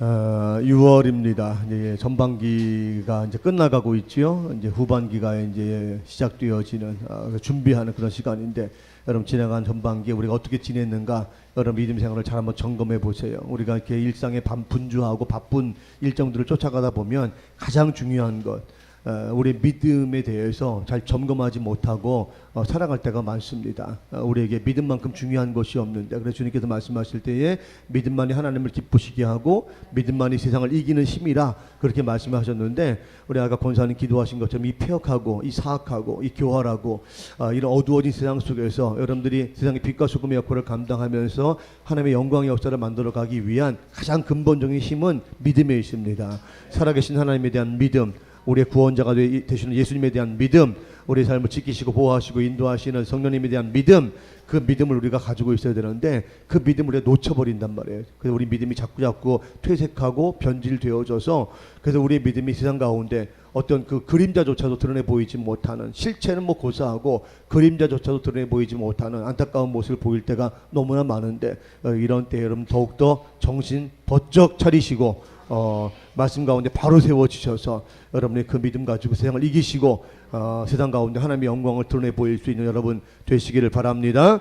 6월입니다. 이제 전반기가 이제 끝나가고 있지요. 이제 후반기가 이제 시작되어지는 준비하는 그런 시간인데, 여러분 지나간 전반기에 우리가 어떻게 지냈는가, 여러분 믿음 생활을 잘 한번 점검해 보세요. 우리가 이렇게 일상에 분주하고 바쁜 일정들을 쫓아가다 보면 가장 중요한 것, 우리 믿음에 대해서 잘 점검하지 못하고 살아갈 때가 많습니다. 우리에게 믿음만큼 중요한 것이 없는데, 그래서 주님께서 말씀하실 때에 믿음만이 하나님을 기쁘시게 하고 믿음만이 세상을 이기는 힘이라 그렇게 말씀하셨는데, 우리 아까 권사님 기도하신 것처럼 이 폐역하고 이 사악하고 이 교활하고 이런 어두워진 세상 속에서 여러분들이 세상의 빛과 소금의 역할을 감당하면서 하나님의 영광의 역사를 만들어가기 위한 가장 근본적인 힘은 믿음에 있습니다. 살아계신 하나님에 대한 믿음, 우리의 구원자가 되시는 예수님에 대한 믿음, 우리의 삶을 지키시고 보호하시고 인도하시는 성령님에 대한 믿음, 그 믿음을 우리가 가지고 있어야 되는데 그 믿음을 우리가 놓쳐버린단 말이에요. 그래서 우리 믿음이 자꾸 퇴색하고 변질되어져서, 그래서 우리의 믿음이 세상 가운데 어떤 그 그림자조차도 드러내 보이지 못하는, 실체는 뭐 고사하고 그림자조차도 드러내 보이지 못하는 안타까운 모습을 보일 때가 너무나 많은데, 이런 때 여러분 더욱더 정신 번쩍 차리시고 말씀 가운데 바로 세워주셔서 여러분의 그 믿음 가지고 세상을 이기시고 세상 가운데 하나님의 영광을 드러내 보일 수 있는 여러분 되시기를 바랍니다.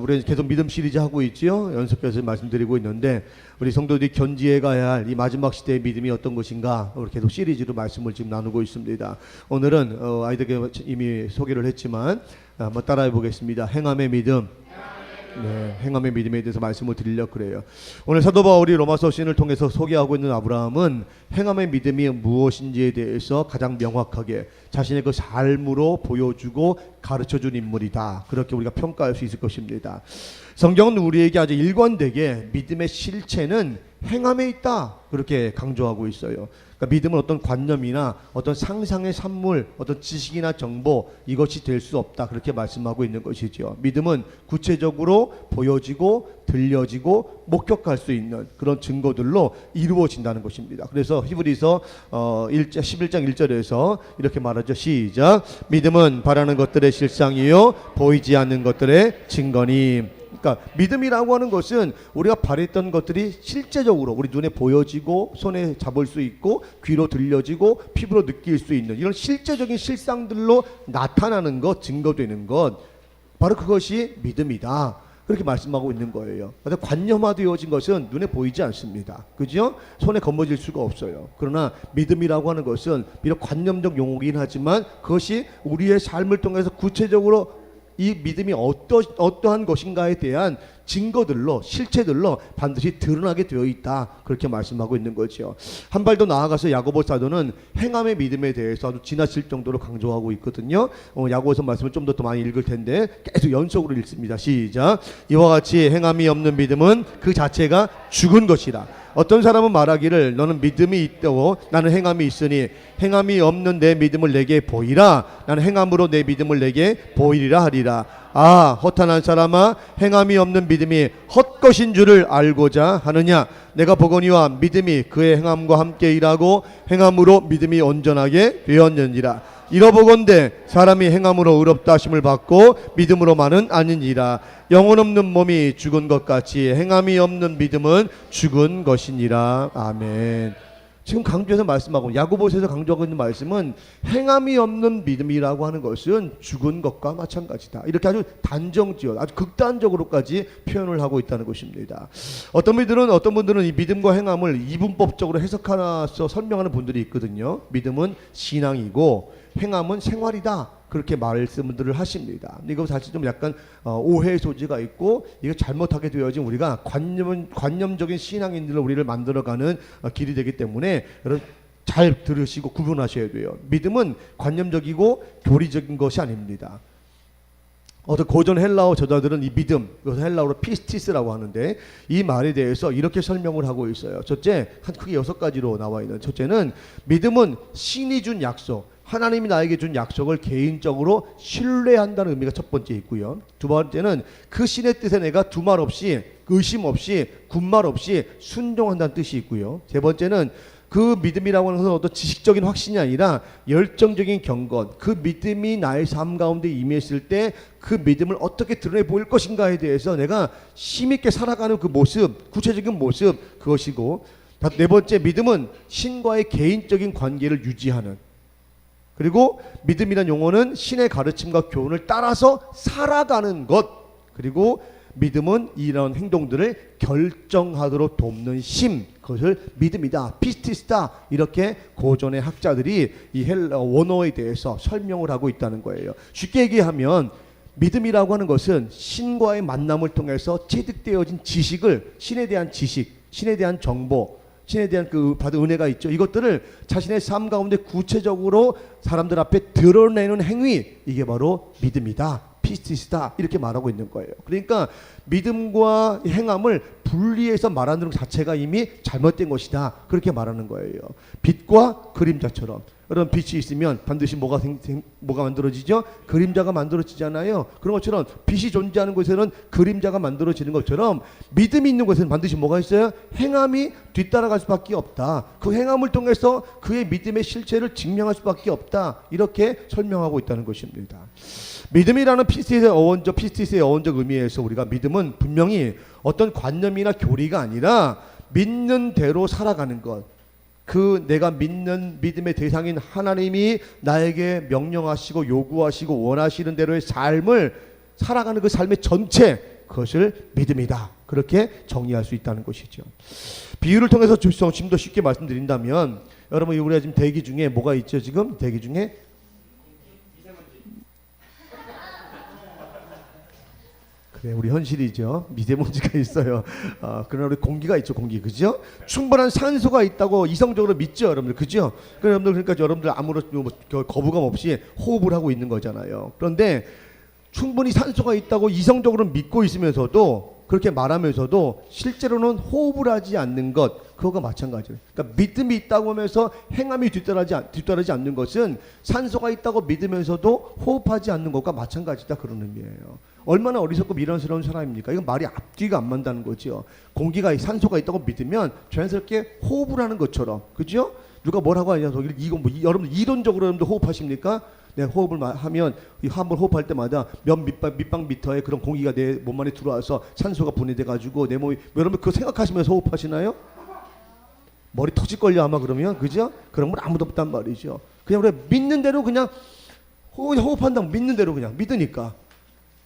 우리 계속 믿음 시리즈 하고 있지요. 연속해서 말씀드리고 있는데, 우리 성도들이 견지해 가야 할 이 마지막 시대의 믿음이 어떤 것인가, 우리 계속 시리즈로 말씀을 지금 나누고 있습니다. 오늘은 아이들에게 이미 소개를 했지만 한번 따라해 보겠습니다. 행함의 믿음. 네, 행함의 믿음에 대해서 말씀을 드리려고 그래요. 오늘 사도 바울이 로마서 시인을 통해서 소개하고 있는 아브라함은 행함의 믿음이 무엇인지에 대해서 가장 명확하게 자신의 그 삶으로 보여주고 가르쳐준 인물이다, 그렇게 우리가 평가할 수 있을 것입니다. 성경은 우리에게 아주 일관되게 믿음의 실체는 행함에 있다, 그렇게 강조하고 있어요. 그러니까 믿음은 어떤 관념이나 어떤 상상의 산물, 어떤 지식이나 정보, 이것이 될 수 없다, 그렇게 말씀하고 있는 것이죠. 믿음은 구체적으로 보여지고 들려지고 목격할 수 있는 그런 증거들로 이루어진다는 것입니다. 그래서 히브리서 11장 1절에서 이렇게 말하죠. 시작. 믿음은 바라는 것들의 실상이요 보이지 않는 것들의 증거니. 그러니까 믿음이라고 하는 것은 우리가 바랬던 것들이 실제적으로 우리 눈에 보여지고 손에 잡을 수 있고 귀로 들려지고 피부로 느낄 수 있는 이런 실제적인 실상들로 나타나는 것, 증거되는 것, 바로 그것이 믿음이다, 그렇게 말씀하고 있는 거예요. 관념화되어진 것은 눈에 보이지 않습니다. 그죠? 손에 거머쥘 수가 없어요. 그러나 믿음이라고 하는 것은 비록 관념적 용어이긴 하지만 그것이 우리의 삶을 통해서 구체적으로 이 믿음이 어떠한 것인가에 대한 증거들로, 실체들로 반드시 드러나게 되어 있다, 그렇게 말씀하고 있는 거죠. 한 발 더 나아가서 야고보 사도는 행함의 믿음에 대해서 아주 지나칠 정도로 강조하고 있거든요. 야고보서 말씀을 좀 더 많이 읽을 텐데 계속 연속으로 읽습니다. 시작. 이와 같이 행함이 없는 믿음은 그 자체가 죽은 것이라. 어떤 사람은 말하기를 너는 믿음이 있다고 나는 행함이 있으니 행함이 없는 내 믿음을 내게 보이라. 나는 행함으로 내 믿음을 내게 보이리라 하리라. 아, 허탄한 사람아, 행함이 없는 믿음이 헛것인 줄을 알고자 하느냐. 내가 보거니와 믿음이 그의 행함과 함께 일하고 행함으로 믿음이 온전하게 되었느니라. 이러보건대 사람이 행함으로 의롭다 하심을 받고 믿음으로만은 아니니라. 영혼 없는 몸이 죽은 것 같이 행함이 없는 믿음은 죽은 것이니라. 아멘. 지금 강조해서 말씀하고 야고보서에서 강조하고 있는 말씀은 행함이 없는 믿음이라고 하는 것은 죽은 것과 마찬가지다, 이렇게 아주 단정지어 아주 극단적으로까지 표현을 하고 있다는 것입니다. 어떤 분들은 이 믿음과 행함을 이분법적으로 해석하나서 설명하는 분들이 있거든요. 믿음은 신앙이고 행함은 생활이다, 그렇게 말씀들을 하십니다. 이거 사실 좀 약간 오해의 소지가 있고, 이거 잘못하게 되어진 우리가 관념적인 신앙인들을 우리를 만들어가는 길이 되기 때문에 여러분 잘 들으시고 구분하셔야 돼요. 믿음은 관념적이고 교리적인 것이 아닙니다. 어떤 고전 헬라어 저자들은 이 믿음, 이것을 헬라어로 피스티스라고 하는데, 이 말에 대해서 이렇게 설명을 하고 있어요. 첫째, 한 크게 6가지로 나와 있는, 첫째는 믿음은 신이 준 약속, 하나님이 나에게 준 약속을 개인적으로 신뢰한다는 의미가 첫 번째 있고요. 두 번째는 그 신의 뜻에 내가 두말 없이, 의심 없이, 군말 없이 순종한다는 뜻이 있고요. 세 번째는 그 믿음이라고 하는 것은 어떤 지식적인 확신이 아니라 열정적인 경건, 그 믿음이 나의 삶 가운데 임했을 때 그 믿음을 어떻게 드러내 보일 것인가에 대해서 내가 힘있게 살아가는 그 모습, 구체적인 모습, 그것이고, 네 번째, 믿음은 신과의 개인적인 관계를 유지하는, 그리고 믿음이란 용어는 신의 가르침과 교훈을 따라서 살아가는 것, 그리고 믿음은 이런 행동들을 결정하도록 돕는 힘, 그것을 믿음이다, 피스티스다, 이렇게 고전의 학자들이 이 헬라 원어에 대해서 설명을 하고 있다는 거예요. 쉽게 얘기하면 믿음이라고 하는 것은 신과의 만남을 통해서 체득되어진 지식을, 신에 대한 지식, 신에 대한 정보, 신에 대한 그 받은 은혜가 있죠. 이것들을 자신의 삶 가운데 구체적으로 사람들 앞에 드러내는 행위, 이게 바로 믿음이다, 피스티스다, 이렇게 말하고 있는 거예요. 그러니까 믿음과 행함을 분리해서 말하는 것 자체가 이미 잘못된 것이다, 그렇게 말하는 거예요. 빛과 그림자처럼, 여러분 빛이 있으면 반드시 뭐가 만들어지죠? 그림자가 만들어지잖아요. 그런 것처럼 빛이 존재하는 곳에는 그림자가 만들어지는 것처럼 믿음이 있는 곳에는 반드시 뭐가 있어요? 행함이 뒤따라갈 수밖에 없다. 그 행함을 통해서 그의 믿음의 실체를 증명할 수밖에 없다, 이렇게 설명하고 있다는 것입니다. 믿음이라는 피스티스의 어원적 의미에서 우리가 믿음은 분명히 어떤 관념이나 교리가 아니라 믿는 대로 살아가는 것, 그 내가 믿는 믿음의 대상인 하나님이 나에게 명령하시고 요구하시고 원하시는 대로의 삶을 살아가는 그 삶의 전체, 그것을 믿음이다, 그렇게 정의할 수 있다는 것이죠. 비유를 통해서 좀 더 쉽게 말씀드린다면, 여러분 우리가 지금 대기 중에 뭐가 있죠? 지금 대기 중에 네, 우리 현실이죠. 미세먼지가 있어요. 그러나 우리 공기가 있죠, 공기, 그죠? 충분한 산소가 있다고 이성적으로 믿죠, 여러분들, 그죠? 그러니까 여러분들 아무런 거부감 없이 호흡을 하고 있는 거잖아요. 그런데 충분히 산소가 있다고 이성적으로 믿고 있으면서도, 그렇게 말하면서도 실제로는 호흡을 하지 않는 것, 그거가 마찬가지예요. 그러니까 믿음이 있다고 하면서 행함이 뒤따르지 않는 것은 산소가 있다고 믿으면서도 호흡하지 않는 것과 마찬가지다, 그런 의미예요. 얼마나 어리석고 미련스러운 사람입니까? 이건 말이 앞뒤가 안 맞다는 거죠. 공기가, 산소가 있다고 믿으면 자연스럽게 호흡을 하는 것처럼, 그죠? 누가 뭐라고 하냐, 이거 여러분들 이론적으로 여러분들 호흡하십니까? 내 호흡을 하면 한번 호흡할 때마다 몇 밑방미터의 그런 공기가 내 몸 안에 들어와서 산소가 분해돼 가지고 내 몸이, 여러분 그거 생각하시면서 호흡하시나요? 머리 터질걸요 아마. 그러면, 그죠? 그런 건 아무도 없단 말이죠. 그냥 우리가 믿는 대로 그냥 호흡한다고, 믿는 대로 그냥 믿으니까,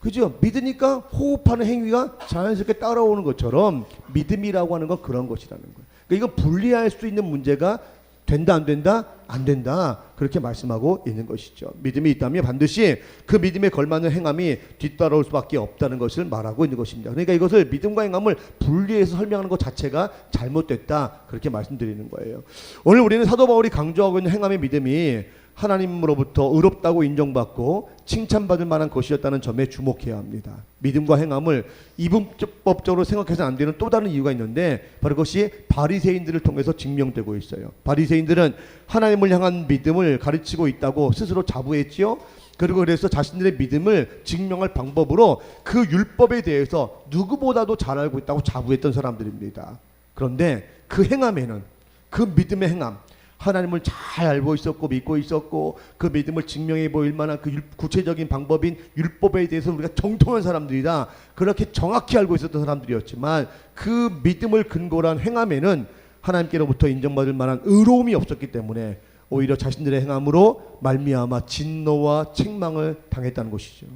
그죠? 믿으니까 호흡하는 행위가 자연스럽게 따라오는 것처럼 믿음이라고 하는 건 그런 것이라는 거예요. 그러니까 이거 분리할 수 있는 문제가 된다 안 된다? 안 된다, 그렇게 말씀하고 있는 것이죠. 믿음이 있다면 반드시 그 믿음에 걸맞는 행함이 뒤따라올 수밖에 없다는 것을 말하고 있는 것입니다. 그러니까 이것을 믿음과 행함을 분리해서 설명하는 것 자체가 잘못됐다, 그렇게 말씀드리는 거예요. 오늘 우리는 사도 바울이 강조하고 있는 행함의 믿음이 하나님으로부터 의롭다고 인정받고 칭찬받을 만한 것이었다는 점에 주목해야 합니다. 믿음과 행함을 이분법적으로 생각해서는 안 되는 또 다른 이유가 있는데, 바로 그것이 바리새인들을 통해서 증명되고 있어요. 바리새인들은 하나님을 향한 믿음을 가르치고 있다고 스스로 자부했지요. 그리고 그래서 자신들의 믿음을 증명할 방법으로 그 율법에 대해서 누구보다도 잘 알고 있다고 자부했던 사람들입니다. 그런데 그 행함에는, 그 믿음의 행함, 하나님을 잘 알고 있었고 믿고 있었고 그 믿음을 증명해 보일 만한 그 구체적인 방법인 율법에 대해서 우리가 정통한 사람들이다, 그렇게 정확히 알고 있었던 사람들이었지만 그 믿음을 근거로 한 행함에는 하나님께로부터 인정받을 만한 의로움이 없었기 때문에 오히려 자신들의 행함으로 말미암아 진노와 책망을 당했다는 것이죠.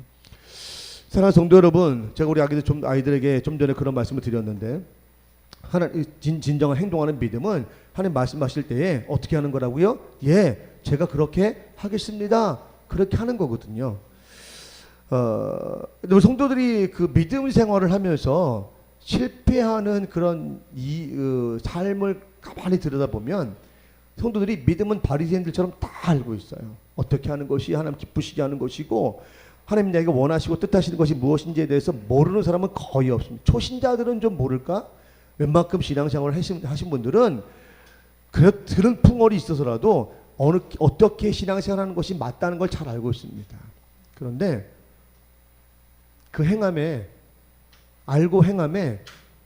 사랑하는 성도 여러분, 제가 우리 아이들에게 좀 전에 그런 말씀을 드렸는데, 진정한 행동하는 믿음은 하나님 말씀하실 때에 어떻게 하는 거라고요? 예, 제가 그렇게 하겠습니다, 그렇게 하는 거거든요. 우리 성도들이 그 믿음 생활을 하면서 실패하는 그런 삶을 가만히 들여다보면 성도들이 믿음은 바리새인들처럼 다 알고 있어요. 어떻게 하는 것이 하나님 기쁘시게 하는 것이고 하나님 내가 원하시고 뜻하시는 것이 무엇인지에 대해서 모르는 사람은 거의 없습니다. 초신자들은 좀 모를까? 웬만큼 신앙생활을 하신 분들은 들은 풍월이 있어서라도 어떻게 신앙생활하는 것이 맞다는 걸 잘 알고 있습니다. 그런데 그 행함에, 알고 행함에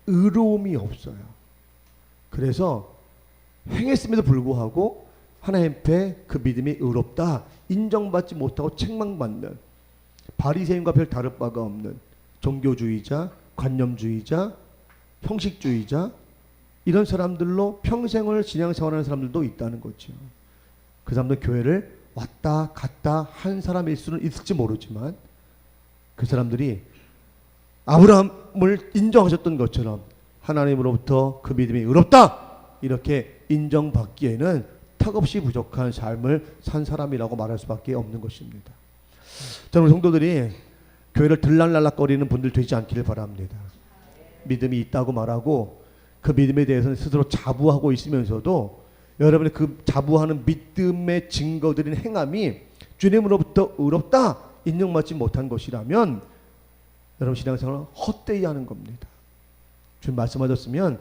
의로움이 없어요. 그래서 행했음에도 불구하고 하나님 앞에 그 믿음이 의롭다 인정받지 못하고 책망받는 바리새인과 별 다를 바가 없는 종교주의자, 관념주의자, 형식주의자 이런 사람들로 평생을 신앙생활하는 사람들도 있다는 거죠. 그 사람들 교회를 왔다 갔다 한 사람일 수는 있을지 모르지만 그 사람들이 아브라함을 인정하셨던 것처럼 하나님으로부터 그 믿음이 의롭다 이렇게 인정받기에는 턱없이 부족한 삶을 산 사람이라고 말할 수밖에 없는 것입니다. 저는 성도들이 교회를 들락날락거리는 분들 되지 않기를 바랍니다. 믿음이 있다고 말하고 그 믿음에 대해서는 스스로 자부하고 있으면서도 여러분의 그 자부하는 믿음의 증거들인 행함이 주님으로부터 의롭다 인정받지 못한 것이라면 여러분 신앙생활은 헛되이 하는 겁니다. 주님 말씀하셨으면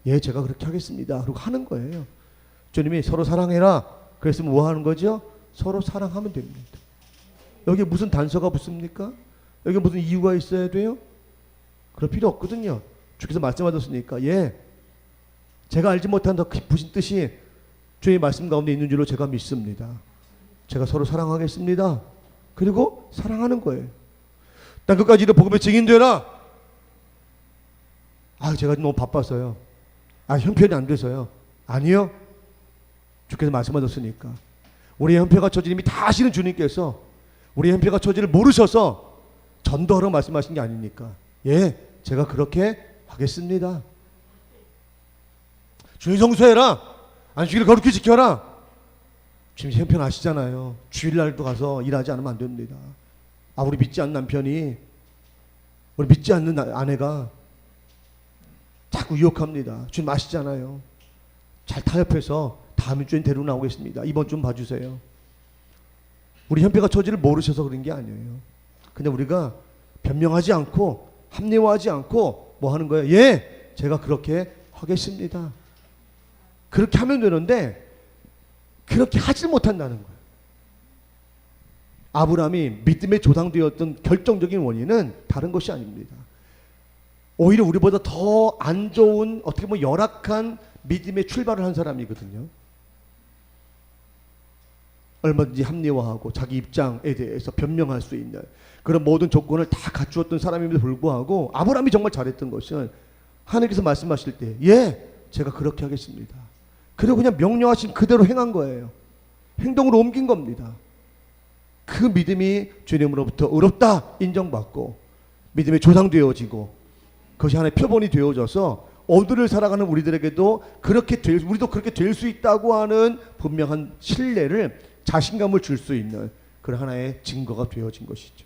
예 제가 그렇게 하겠습니다. 그리고 하는 거예요. 주님이 서로 사랑해라 그랬으면 뭐 하는 거죠? 서로 사랑하면 됩니다. 여기에 무슨 단서가 붙습니까? 여기에 무슨 이유가 있어야 돼요? 그럴 필요 없거든요. 주께서 말씀하셨으니까 예 제가 알지 못한 더 깊으신 뜻이 주의 말씀 가운데 있는 줄로 제가 믿습니다. 제가 서로 사랑하겠습니다. 그리고 사랑하는 거예요. 난 끝까지 이런 복음의 증인되라. 제가 너무 바빠서요. 형편이 안 돼서요. 아니요. 주께서 말씀하셨으니까. 우리의 형편과 처지를 이미 다 아시는 주님께서 우리의 형편과 처지를 모르셔서 전도하라고 말씀하신 게 아니니까 예 제가 그렇게 하겠습니다. 주일 성수해라. 안식일을 거룩히 지켜라. 주님 형편 아시잖아요. 주일날도 가서 일하지 않으면 안 됩니다. 우리 믿지 않는 남편이 우리 믿지 않는 아내가 자꾸 유혹합니다. 주님 아시잖아요. 잘 타협해서 다음 주엔 데리고 나오겠습니다. 이번 좀 봐주세요. 우리 형편과 처지를 모르셔서 그런 게 아니에요. 근데 우리가 변명하지 않고 합리화하지 않고 뭐 하는 거예요? 예, 제가 그렇게 하겠습니다. 그렇게 하면 되는데 그렇게 하지 못한다는 거예요. 아브라함이 믿음의 조상되었던 결정적인 원인은 다른 것이 아닙니다. 오히려 우리보다 더 안 좋은 어떻게 보면 열악한 믿음의 출발을 한 사람이거든요. 얼마든지 합리화하고 자기 입장에 대해서 변명할 수 있는 그런 모든 조건을 다 갖추었던 사람임에도 불구하고 아브라함이 정말 잘했던 것은 하나님께서 말씀하실 때 예, 제가 그렇게 하겠습니다. 그리고 그냥 명령하신 그대로 행한 거예요. 행동으로 옮긴 겁니다. 그 믿음이 주님으로부터 의롭다 인정받고 믿음의 조상되어지고 그것이 하나의 표본이 되어져서 오늘을 살아가는 우리들에게도 우리도 그렇게 될 수 있다고 하는 분명한 신뢰를 자신감을 줄 수 있는 그런 하나의 증거가 되어진 것이죠.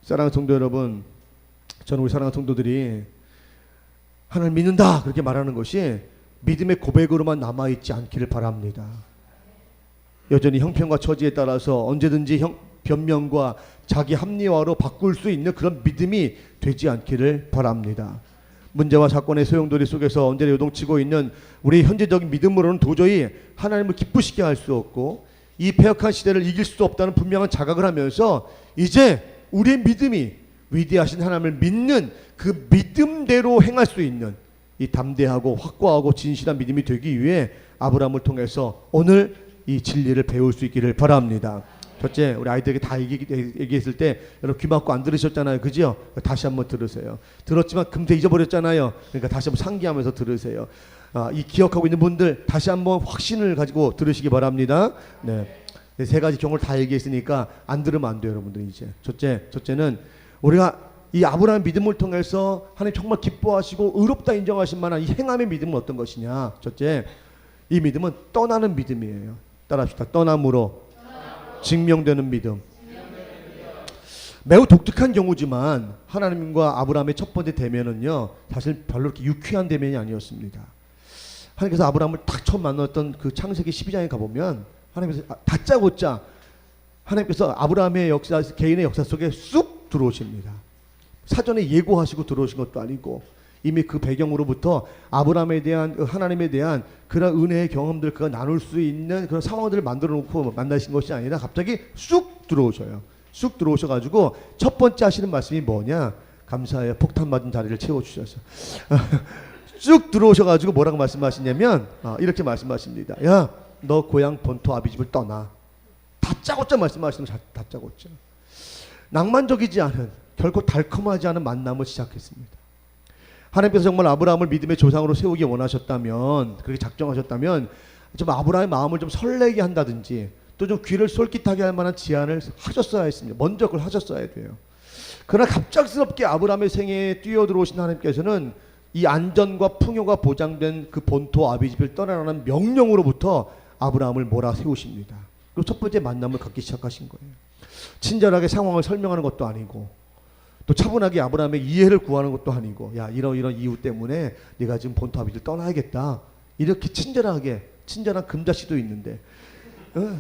사랑하는 성도 여러분, 저는 우리 사랑하는 성도들이 하나님 믿는다 그렇게 말하는 것이 믿음의 고백으로만 남아있지 않기를 바랍니다. 여전히 형편과 처지에 따라서 언제든지 변명과 자기 합리화로 바꿀 수 있는 그런 믿음이 되지 않기를 바랍니다. 문제와 사건의 소용돌이 속에서 언제나 요동치고 있는 우리 현재적인 믿음으로는 도저히 하나님을 기쁘시게 할 수 없고 이 패역한 시대를 이길 수도 없다는 분명한 자각을 하면서 이제 우리의 믿음이 위대하신 하나님을 믿는 그 믿음대로 행할 수 있는 이 담대하고 확고하고 진실한 믿음이 되기 위해 아브라함을 통해서 오늘 이 진리를 배울 수 있기를 바랍니다. 첫째, 우리 아이들에게 다 얘기했을 때 여러분 귀 막고 안 들으셨잖아요. 그죠? 다시 한번 들으세요. 들었지만 금세 잊어버렸잖아요. 그러니까 다시 한번 상기하면서 들으세요. 이 기억하고 있는 분들 다시 한번 확신을 가지고 들으시기 바랍니다. 네. 세 가지 경우를 다 얘기했으니까 안 들으면 안 돼요, 여러분들. 이제 첫째는 우리가 이 아브라함 믿음을 통해서 하나님 정말 기뻐하시고 의롭다 인정하신 만한 이 행함의 믿음은 어떤 것이냐? 첫째, 이 믿음은 떠나는 믿음이에요. 따라합시다. 떠남으로 증명되는 믿음. 매우 독특한 경우지만 하나님과 아브라함의 첫 번째 대면은요, 사실 별로 그렇게 유쾌한 대면이 아니었습니다. 하나님께서 아브라함을 딱 처음 만났던 그 창세기 12장에 가보면 하나님께서 다짜고짜 하나님께서 아브라함의 역사, 개인의 역사 속에 쑥 들어오십니다. 사전에 예고하시고 들어오신 것도 아니고 이미 그 배경으로부터 아브라함에 대한 하나님에 대한 그런 은혜의 경험들 그가 나눌 수 있는 그런 상황들을 만들어 놓고 만나신 것이 아니라 갑자기 쑥 들어오셔요. 쑥 들어오셔가지고 첫 번째 하시는 말씀이 뭐냐? 감사해요. 폭탄 맞은 자리를 채워주셔서 쭉 들어오셔가지고 뭐라고 말씀하시냐면 이렇게 말씀하십니다. 야, 너 고향 본토 아비집을 떠나. 다짜고짜 말씀하시는 거 다짜고짜. 낭만적이지 않은, 결코 달콤하지 않은 만남을 시작했습니다. 하나님께서 정말 아브라함을 믿음의 조상으로 세우기 원하셨다면, 그렇게 작정하셨다면 좀 아브라함의 마음을 좀 설레게 한다든지 또 좀 귀를 솔깃하게 할 만한 제안을 하셨어야 했습니다. 먼저 그걸 하셨어야 돼요. 그러나 갑작스럽게 아브라함의 생애에 뛰어들어오신 하나님께서는 이 안전과 풍요가 보장된 그 본토 아비집을 떠나라는 명령으로부터 아브라함을 몰아세우십니다. 그리고 첫 번째 만남을 갖기 시작하신 거예요. 친절하게 상황을 설명하는 것도 아니고 또 차분하게 아브라함의 이해를 구하는 것도 아니고, 야, 이런 이유 때문에 네가 지금 본토 아비집을 떠나야겠다. 이렇게 친절하게, 친절한 금자씨도 있는데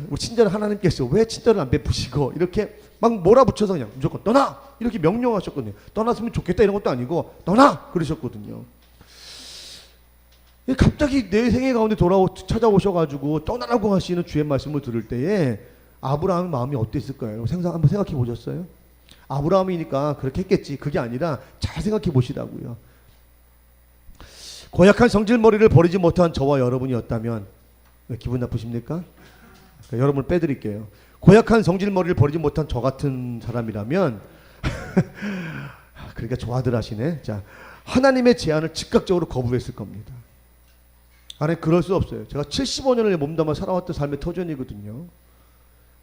우리 친절한 하나님께서 왜 친절을 안 베푸시고 이렇게 막 몰아붙여서 그냥 무조건 떠나! 이렇게 명령하셨거든요. 떠났으면 좋겠다 이런 것도 아니고 떠나! 그러셨거든요. 갑자기 내 생애 가운데 찾아오셔가지고 떠나라고 하시는 주의 말씀을 들을 때에 아브라함의 마음이 어땠을까요? 한번 생각해 보셨어요? 아브라함이니까 그렇게 했겠지. 그게 아니라 잘 생각해 보시라고요. 고약한 성질머리를 버리지 못한 저와 여러분이었다면 왜 기분 나쁘십니까? 그러니까 여러분을 빼드릴게요. 고약한 성질머리를 버리지 못한 저 같은 사람이라면 그러니까 좋아들 하시네. 자, 하나님의 제안을 즉각적으로 거부했을 겁니다. 아니, 그럴 수 없어요. 제가 75년을 몸담아 살아왔던 삶의 터전이거든요.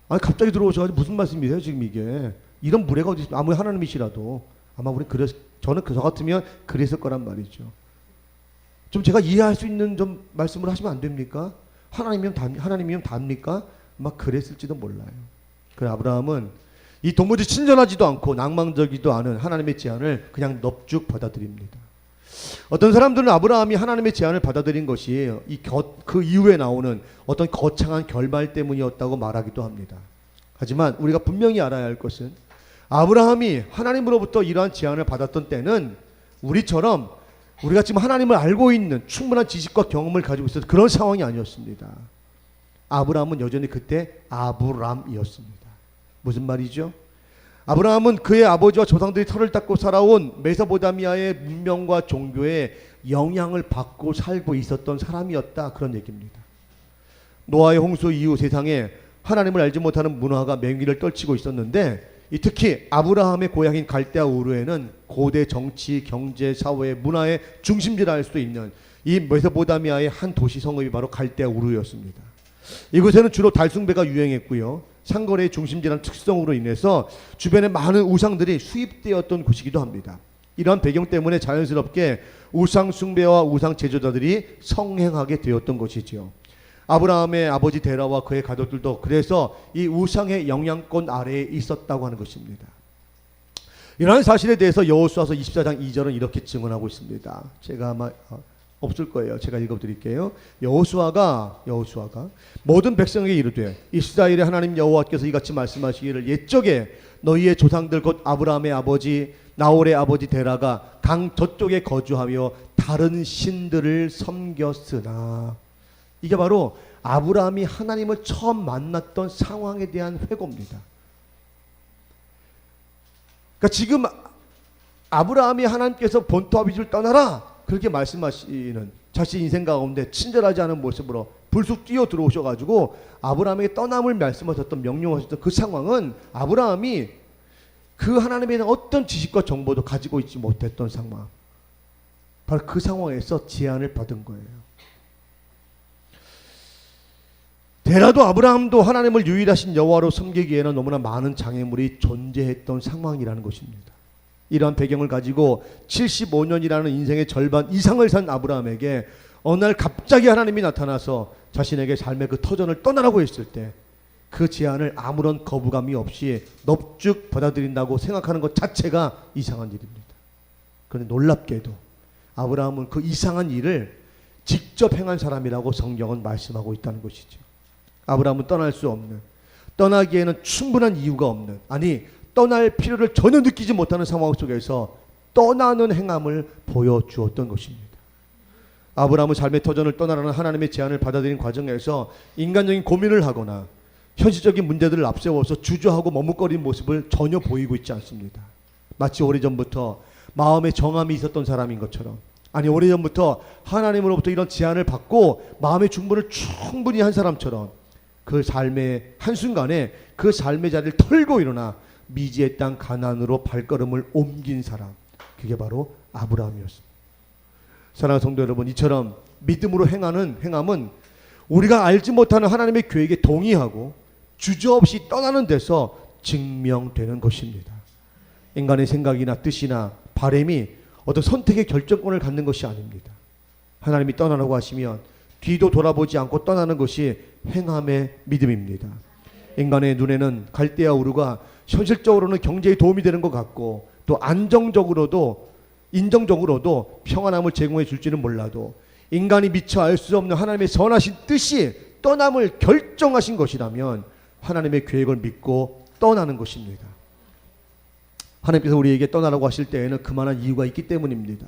아니, 갑자기 들어오셔가지고 무슨 말씀이세요 지금 이게. 이런 무례가 어디 있습니까? 아무리 하나님이시라도 아마 우리 저는 저 같으면 그랬을 거란 말이죠. 좀 제가 이해할 수 있는 좀 말씀을 하시면 안 됩니까? 하나님이면 답니까? 막 그랬을지도 몰라요. 그래, 아브라함은 이 도무지 친절하지도 않고 낭만적이지도 않은 하나님의 제안을 그냥 넙죽 받아들입니다. 어떤 사람들은 아브라함이 하나님의 제안을 받아들인 것이 그 이후에 나오는 어떤 거창한 결말 때문이었다고 말하기도 합니다. 하지만 우리가 분명히 알아야 할 것은 아브라함이 하나님으로부터 이러한 제안을 받았던 때는 우리처럼 우리가 지금 하나님을 알고 있는 충분한 지식과 경험을 가지고 있었던 그런 상황이 아니었습니다. 아브라함은 여전히 그때 아브람이었습니다. 무슨 말이죠? 아브라함은 그의 아버지와 조상들이 털을 닦고 살아온 메소포타미아의 문명과 종교에 영향을 받고 살고 있었던 사람이었다, 그런 얘기입니다. 노아의 홍수 이후 세상에 하나님을 알지 못하는 문화가 맹위를 떨치고 있었는데, 특히 아브라함의 고향인 갈대아 우르에는 고대 정치, 경제, 사회, 문화의 중심지라 할 수도 있는 이 메소포타미아의 한 도시 성읍이 바로 갈대아 우르였습니다. 이곳에는 주로 달숭배가 유행했고요. 상거래의 중심지라는 특성으로 인해서 주변에 많은 우상들이 수입되었던 곳이기도 합니다. 이러한 배경 때문에 자연스럽게 우상 숭배와 우상 제조자들이 성행하게 되었던 것이지요. 아브라함의 아버지 데라와 그의 가족들도 그래서 이 우상의 영향권 아래에 있었다고 하는 것입니다. 이러한 사실에 대해서 여호수아서 24장 2절은 이렇게 증언하고 있습니다. 제가 아마 없을 거예요. 제가 읽어드릴게요. 여호수아가 모든 백성에게 이르되 이스라엘의 하나님 여호와께서 이같이 말씀하시기를 옛적에 너희의 조상들 곧 아브라함의 아버지 나홀의 아버지 데라가 강 저쪽에 거주하며 다른 신들을 섬겼으나, 이게 바로 아브라함이 하나님을 처음 만났던 상황에 대한 회고입니다. 그러니까 지금 아브라함이 하나님께서 본토 아비집을 떠나라 그렇게 말씀하시는 자신 인생 가운데 친절하지 않은 모습으로 불쑥 뛰어 들어오셔가지고 아브라함에게 떠남을 말씀하셨던, 명령하셨던 그 상황은 아브라함이 그 하나님에 대한 어떤 지식과 정보도 가지고 있지 못했던 상황, 바로 그 상황에서 제안을 받은 거예요. 데라도 아브라함도 하나님을 유일하신 여호와로 섬기기에는 너무나 많은 장애물이 존재했던 상황이라는 것입니다. 이러한 배경을 가지고 75년이라는 인생의 절반 이상을 산 아브라함에게 어느 날 갑자기 하나님이 나타나서 자신에게 삶의 그 터전을 떠나라고 했을 때 그 제안을 아무런 거부감이 없이 넙죽 받아들인다고 생각하는 것 자체가 이상한 일입니다. 그런데 놀랍게도 아브라함은 그 이상한 일을 직접 행한 사람이라고 성경은 말씀하고 있다는 것이죠. 아브라함은 떠날 수 없는, 떠나기에는 충분한 이유가 없는, 아니 떠날 필요를 전혀 느끼지 못하는 상황 속에서 떠나는 행함을 보여주었던 것입니다. 아브라함은 삶의 터전을 떠나라는 하나님의 제안을 받아들인 과정에서 인간적인 고민을 하거나 현실적인 문제들을 앞세워서 주저하고 머뭇거리는 모습을 전혀 보이고 있지 않습니다. 마치 오래전부터 마음에 정함이 있었던 사람인 것처럼 아니 오래전부터 하나님으로부터 이런 제안을 받고 마음의 충분을 충분히 한 사람처럼 그 삶의 한순간에 그 삶의 자리를 털고 일어나 미지의 땅 가나안으로 발걸음을 옮긴 사람, 그게 바로 아브라함이었습니다. 사랑하는 성도 여러분, 이처럼 믿음으로 행하는 행함은 우리가 알지 못하는 하나님의 계획에 동의하고 주저없이 떠나는 데서 증명되는 것입니다. 인간의 생각이나 뜻이나 바람이 어떤 선택의 결정권을 갖는 것이 아닙니다. 하나님이 떠나라고 하시면 뒤도 돌아보지 않고 떠나는 것이 행함의 믿음입니다. 인간의 눈에는 갈대아 우르가 현실적으로는 경제에 도움이 되는 것 같고 또 안정적으로도 인정적으로도 평안함을 제공해 줄지는 몰라도 인간이 미처 알 수 없는 하나님의 선하신 뜻이 떠남을 결정하신 것이라면 하나님의 계획을 믿고 떠나는 것입니다. 하나님께서 우리에게 떠나라고 하실 때에는 그만한 이유가 있기 때문입니다.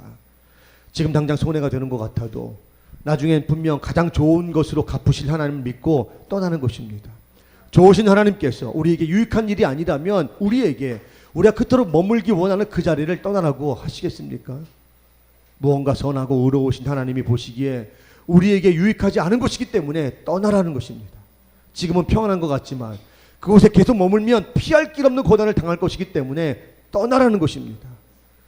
지금 당장 손해가 되는 것 같아도 나중엔 분명 가장 좋은 것으로 갚으실 하나님을 믿고 떠나는 것입니다. 좋으신 하나님께서 우리에게 유익한 일이 아니라면 우리가 그토록 머물기 원하는 그 자리를 떠나라고 하시겠습니까? 무언가 선하고 의로우신 하나님이 보시기에 우리에게 유익하지 않은 것이기 때문에 떠나라는 것입니다. 지금은 평안한 것 같지만 그곳에 계속 머물면 피할 길 없는 고난을 당할 것이기 때문에 떠나라는 것입니다.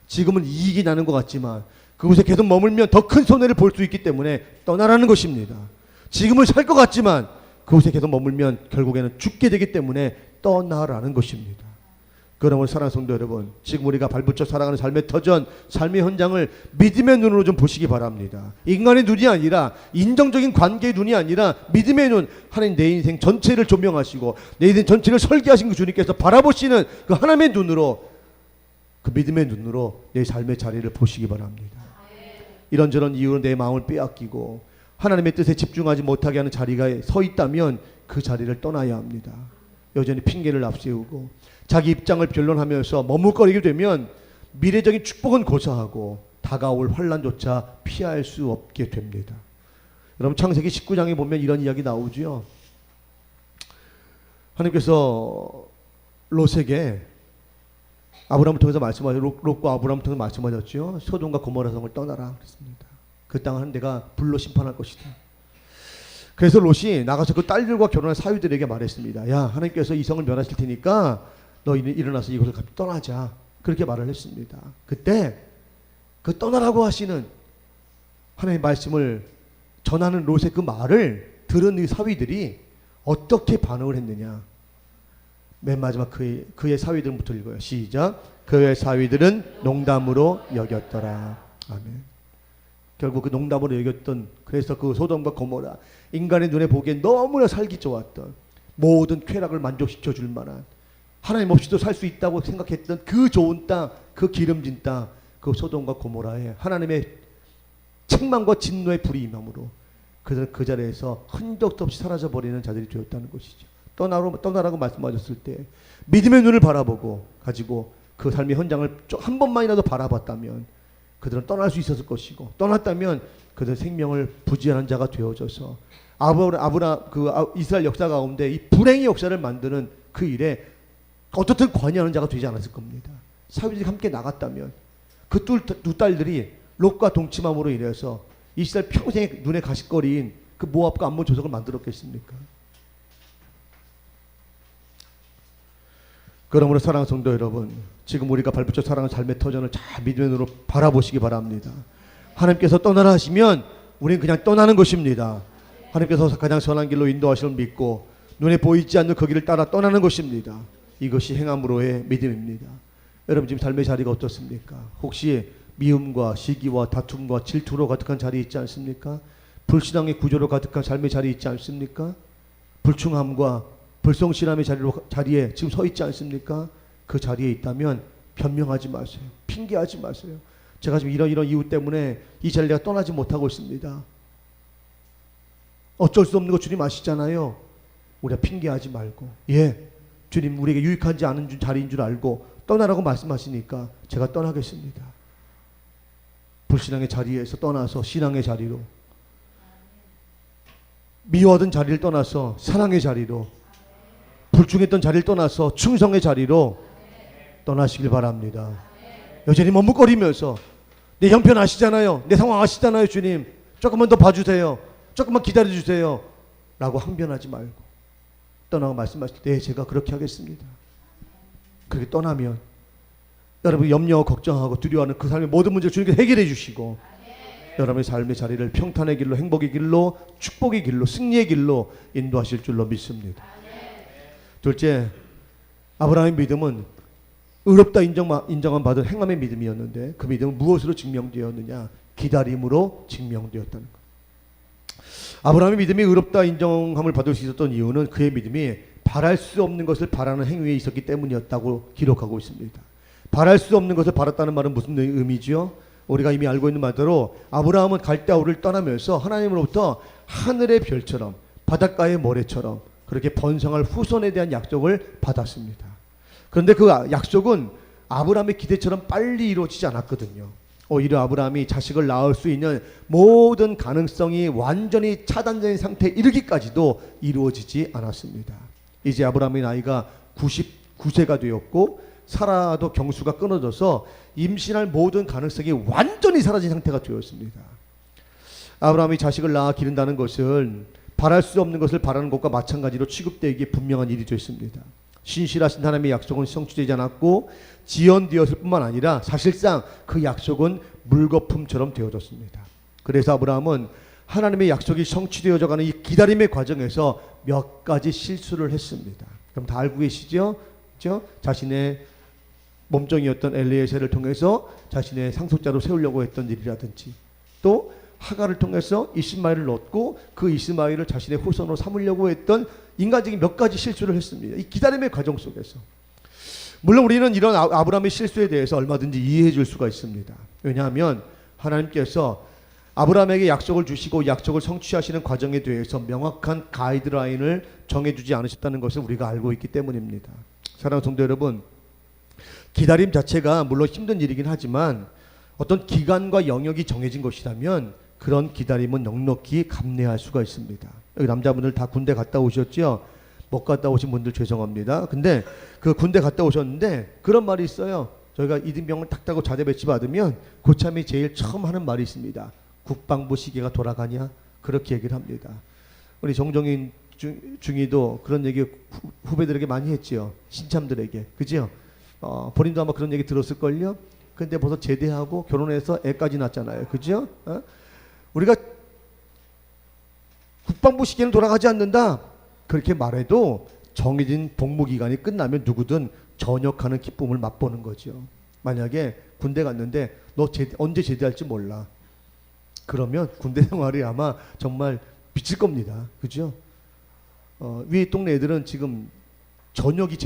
지금은 이익이 나는 것 같지만 그곳에 계속 머물면 더 큰 손해를 볼 수 있기 때문에 떠나라는 것입니다. 지금은 살 것 같지만 그곳에 계속 머물면 결국에는 죽게 되기 때문에 떠나라는 것입니다. 그러므로 사랑하는 성도 여러분, 지금 우리가 발붙여 살아가는 삶의 터전, 삶의 현장을 믿음의 눈으로 좀 보시기 바랍니다. 인간의 눈이 아니라 인정적인 관계의 눈이 아니라 믿음의 눈, 하나님 내 인생 전체를 조명하시고 내 인생 전체를 설계하신 그 주님께서 바라보시는 그 하나님의 눈으로, 그 믿음의 눈으로 내 삶의 자리를 보시기 바랍니다. 이런저런 이유로 내 마음을 빼앗기고 하나님의 뜻에 집중하지 못하게 하는 자리가 서 있다면 그 자리를 떠나야 합니다. 여전히 핑계를 앞세우고 자기 입장을 변론하면서 머뭇거리게 되면 미래적인 축복은 고사하고 다가올 환난조차 피할 수 없게 됩니다. 여러분 창세기 19장에 보면 이런 이야기 나오죠. 하나님께서 롯에게 아브라함을 통해서 롯과 아브라함을 통해서 말씀하셨죠. 소돔과 고모라 성을 떠나라 그랬습니다. 그 땅은 내가 불로 심판할 것이다. 그래서 롯이 나가서 그 딸들과 결혼한 사위들에게 말했습니다. 야, 하나님께서 이 성을 멸하실 테니까 너희는 일어나서 이곳을 떠나자. 그렇게 말을 했습니다. 그때 그 떠나라고 하시는 하나님의 말씀을 전하는 롯의 그 말을 들은 이 사위들이 어떻게 반응을 했느냐. 맨 마지막 그의 사위들부터 읽어요. 시작. 그의 사위들은 농담으로 여겼더라. 아멘. 결국 그 농담으로 여겼던, 그래서 그 소돔과 고모라, 인간의 눈에 보기엔 너무나 살기 좋았던, 모든 쾌락을 만족시켜 줄 만한, 하나님 없이도 살 수 있다고 생각했던 그 좋은 땅, 그 기름진 땅, 그 소돔과 고모라에 하나님의 책망과 진노의 불이 임함으로 그들은 그 자리에서 흔적도 없이 사라져버리는 자들이 되었다는 것이죠. 떠나라고 말씀하셨을 때 믿음의 눈을 바라보고 가지고 그 삶의 현장을 한 번만이라도 바라봤다면 그들은 떠날 수 있었을 것이고, 떠났다면 그들 생명을 부지하는 자가 되어져서 이스라엘 역사 가운데 이 불행의 역사를 만드는 그 일에 어떻든 관여하는 자가 되지 않았을 겁니다. 사위들이 함께 나갔다면 그 두 딸들이 롯과 동침함으로 인해서 이스라엘 평생의 눈에 가시거리인 그 모압과 암몬 조석을 만들었겠습니까? 그러므로 사랑하는 성도 여러분, 지금 우리가 발붙여 살아가는 삶의 터전을 잘 믿음의 눈으로 바라보시기 바랍니다. 하나님께서 떠나라 하시면 우리는 그냥 떠나는 것입니다. 하나님께서 가장 선한 길로 인도하시는 믿고 눈에 보이지 않는 그 길을 따라 떠나는 것입니다. 이것이 행함으로의 믿음입니다. 여러분 지금 삶의 자리가 어떻습니까? 혹시 미움과 시기와 다툼과 질투로 가득한 자리에 있지 않습니까? 불신앙의 구조로 가득한 삶의 자리에 있지 않습니까? 불충함과 불성실함의 자리에 지금 서 있지 않습니까? 그 자리에 있다면 변명하지 마세요. 핑계하지 마세요. 제가 지금 이런 이유 때문에 이 자리를 내가 떠나지 못하고 있습니다. 어쩔 수 없는 거 주님 아시잖아요. 우리가 핑계하지 말고, 주님 우리에게 유익하지 않은 자리인 줄 알고 떠나라고 말씀하시니까 제가 떠나겠습니다. 불신앙의 자리에서 떠나서 신앙의 자리로, 미워하던 자리를 떠나서 사랑의 자리로, 불충했던 자리를 떠나서 충성의 자리로 떠나시길 바랍니다. 여전히 머뭇거리면서 내 형편 아시잖아요. 내 상황 아시잖아요. 주님, 조금만 더 봐주세요. 조금만 기다려주세요. 라고 항변하지 말고 떠나고 말씀하실 때, 네, 제가 그렇게 하겠습니다. 그렇게 떠나면 여러분 염려, 걱정하고 두려워하는 그 삶의 모든 문제를 주님께서 해결해 주시고 여러분의 삶의 자리를 평탄의 길로, 행복의 길로, 축복의 길로, 승리의 길로 인도하실 줄로 믿습니다. 둘째, 아브라함의 믿음은 의롭다 인정만 받은 행함의 믿음이었는데 그 믿음은 무엇으로 증명되었느냐? 기다림으로 증명되었다는 것. 아브라함의 믿음이 의롭다 인정함을 받을 수 있었던 이유는 그의 믿음이 바랄 수 없는 것을 바라는 행위에 있었기 때문이었다고 기록하고 있습니다. 바랄 수 없는 것을 바랐다는 말은 무슨 의미지요? 우리가 이미 알고 있는 말대로 아브라함은 갈대아우를 떠나면서 하나님으로부터 하늘의 별처럼 바닷가의 모래처럼 그렇게 번성할 후손에 대한 약속을 받았습니다. 그런데 그 약속은 아브라함의 기대처럼 빨리 이루어지지 않았거든요. 오히려 아브라함이 자식을 낳을 수 있는 모든 가능성이 완전히 차단된 상태에 이르기까지도 이루어지지 않았습니다. 이제 아브라함의 나이가 99세가 되었고 사라도 경수가 끊어져서 임신할 모든 가능성이 완전히 사라진 상태가 되었습니다. 아브라함이 자식을 낳아 기른다는 것은 바랄 수 없는 것을 바라는 것과 마찬가지로 취급되기에 분명한 일이 됐습니다. 신실하신 하나님의 약속은 성취되지 않았고 지연되었을 뿐만 아니라 사실상 그 약속은 물거품처럼 되어졌습니다. 그래서 아브라함은 하나님의 약속이 성취되어져 가는 이 기다림의 과정에서 몇 가지 실수를 했습니다. 그럼 다 알고 계시죠? 그렇죠? 자신의 몸종이었던 엘리에셀을 통해서 자신의 상속자로 세우려고 했던 일이라든지 또 하가를 통해서 이스마엘을 얻고 그 이스마엘을 자신의 후손으로 삼으려고 했던 인간적인 몇 가지 실수를 했습니다. 이 기다림의 과정 속에서. 물론 우리는 이런 아브라함의 실수에 대해서 얼마든지 이해해 줄 수가 있습니다. 왜냐하면 하나님께서 아브라함에게 약속을 주시고 약속을 성취하시는 과정에 대해서 명확한 가이드라인을 정해주지 않으셨다는 것을 우리가 알고 있기 때문입니다. 사랑하는 성도 여러분, 기다림 자체가 물론 힘든 일이긴 하지만 어떤 기간과 영역이 정해진 것이라면 그런 기다림은 넉넉히 감내할 수가 있습니다. 여기 남자분들 다 군대 갔다 오셨죠? 못 갔다 오신 분들 죄송합니다. 근데 그 군대 갔다 오셨는데 그런 말이 있어요. 저희가 이등병을 탁 타고 자대 배치 받으면 고참이 제일 처음 하는 말이 있습니다. 국방부 시계가 돌아가냐? 그렇게 얘기를 합니다. 우리 정종인 중위도 그런 얘기 후배들에게 많이 했지요. 신참들에게. 그죠? 본인도 아마 그런 얘기 들었을걸요? 근데 벌써 제대하고 결혼해서 애까지 낳았잖아요. 그죠? 우리가 국방부 시계는 돌아가지 않는다. 그렇게 말해도 정해진 복무기간이 끝나면 누구든 전역하는 기쁨을 맛보는 거죠. 만약에 군대 갔는데 너 언제 제대할지 몰라. 그러면 군대 생활이 아마 정말 미칠 겁니다. 그죠? 위에 동네 애들은 지금 전역이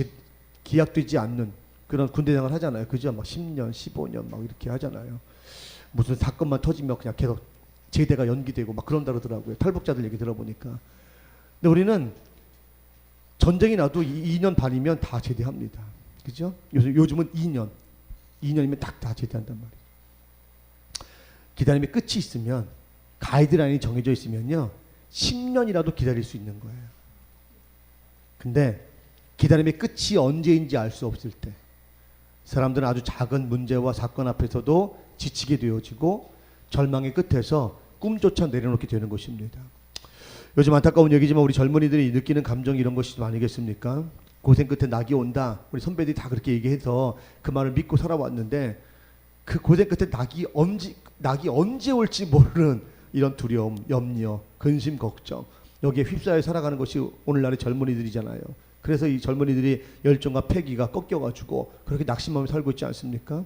기약되지 않는 그런 군대 생활 하잖아요. 그죠? 막 10년, 15년 막 이렇게 하잖아요. 무슨 사건만 터지면 그냥 계속 제대가 연기되고 막 그런다 그러더라고요. 탈북자들 얘기 들어보니까. 근데 우리는 전쟁이 나도 2년 반이면 다 제대합니다. 그죠? 요즘은 2년이면 딱 다 제대한단 말이에요. 기다림의 끝이 있으면 가이드라인이 정해져 있으면요 10년이라도 기다릴 수 있는 거예요. 근데 기다림의 끝이 언제인지 알 수 없을 때 사람들은 아주 작은 문제와 사건 앞에서도 지치게 되어지고 절망의 끝에서 꿈조차 내려놓게 되는 것입니다. 요즘 안타까운 얘기지만 우리 젊은이들이 느끼는 감정이 이런 것이 아니겠습니까? 고생 끝에 낙이 온다. 우리 선배들이 다 그렇게 얘기해서 그 말을 믿고 살아왔는데 그 고생 끝에 낙이 언제 올지 모르는 이런 두려움, 염려, 근심, 걱정 여기에 휩싸여 살아가는 것이 오늘날의 젊은이들이잖아요. 그래서 이 젊은이들이 열정과 패기가 꺾여가지고 그렇게 낙심하며 살고 있지 않습니까?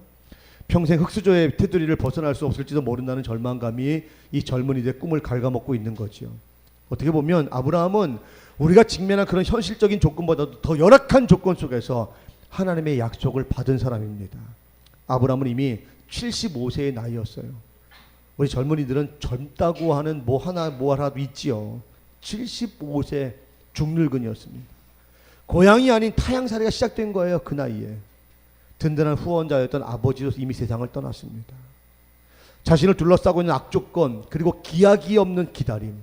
평생 흙수저의 테두리를 벗어날 수 없을지도 모른다는 절망감이 이 젊은이들의 꿈을 갉아먹고 있는 거죠. 어떻게 보면 아브라함은 우리가 직면한 그런 현실적인 조건보다도 더 열악한 조건 속에서 하나님의 약속을 받은 사람입니다. 아브라함은 이미 75세의 나이였어요. 우리 젊은이들은 젊다고 하는 뭐 하나도 있지요. 75세 중늙은이었습니다. 고향이 아닌 타향살이가 시작된 거예요. 그 나이에. 든든한 후원자였던 아버지도 이미 세상을 떠났습니다. 자신을 둘러싸고 있는 악조건 그리고 기약이 없는 기다림.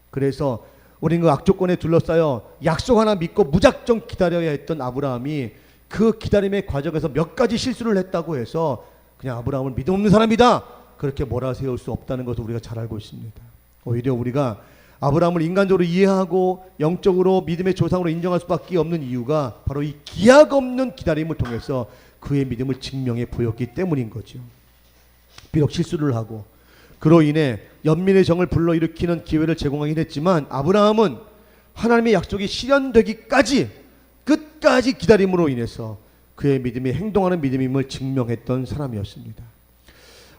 그래서 우리는 그 악조건에 둘러싸여 약속 하나 믿고 무작정 기다려야 했던 아브라함이 그 기다림의 과정에서 몇 가지 실수를 했다고 해서 그냥 아브라함은 믿음 없는 사람이다 그렇게 몰아세울 수 없다는 것을 우리가 잘 알고 있습니다. 오히려 우리가 아브라함을 인간적으로 이해하고 영적으로 믿음의 조상으로 인정할 수밖에 없는 이유가 바로 이 기약 없는 기다림을 통해서 그의 믿음을 증명해 보였기 때문인 거죠. 비록 실수를 하고 그로 인해 연민의 정을 불러일으키는 기회를 제공하긴 했지만 아브라함은 하나님의 약속이 실현되기까지 끝까지 기다림으로 인해서 그의 믿음이 행동하는 믿음임을 증명했던 사람이었습니다.